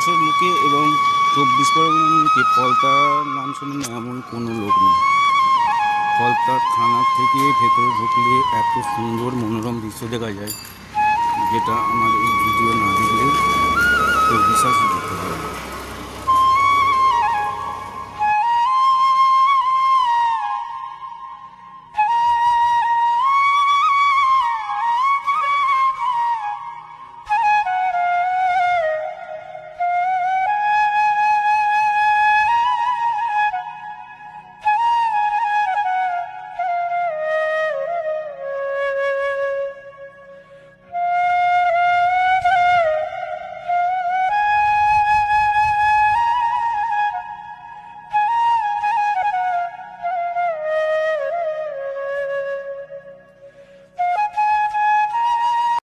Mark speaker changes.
Speaker 1: ভারতবর্ষের মুখে এবং 24 পরগনার মুখে ফলতার নাম শোনে না এমন কোনো লোক নেই। ফলতার থানা থেকে ভেতরে ঢুকলে এত সুন্দর মনোরম দৃশ্য দেখা যায়, যেটা আমার এই ভিডিও না দেখলে কেউ বিশ্বাস